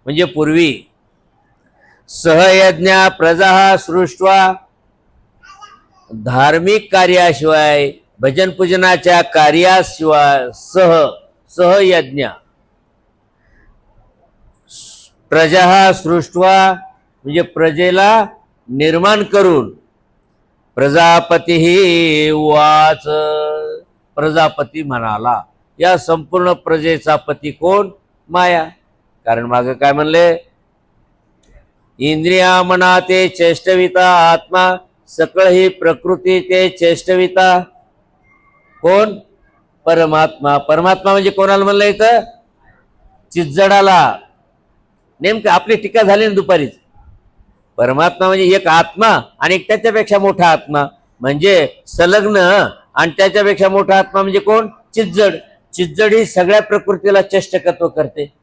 म्हणजे पूर्वी सहयज्ञ प्रजा सृष्ट्वा, धार्मिक कार्याशिवाय भजन पूजनाच्या कार्याशिवाय सहयज्ञ प्रजा सृष्ट्वा म्हणजे प्रजेला निर्माण करून, प्रजापती उवाच, प्रजापती म्हणाला, या संपूर्ण प्रजेचा पती कोण? माया. कारण मागे काय म्हणले? इंद्रिया मना ते चेष्टविता आत्मा, सकळ ही प्रकृती ते चेष्टविता. कोण? परमात्मा. परमात्मा म्हणजे कोणाला म्हणलं इथं? चिज्जडाला. नेमकं आपली टीका झाली ना दुपारीच. परमात्मा म्हणजे एक आत्मा आणि एक त्याच्यापेक्षा मोठा आत्मा, म्हणजे संलग्न. आणि त्याच्यापेक्षा मोठा आत्मा म्हणजे कोण? चिज्जड. चिज्जड ही सगळ्या प्रकृतीला चेष्टकत्व करते.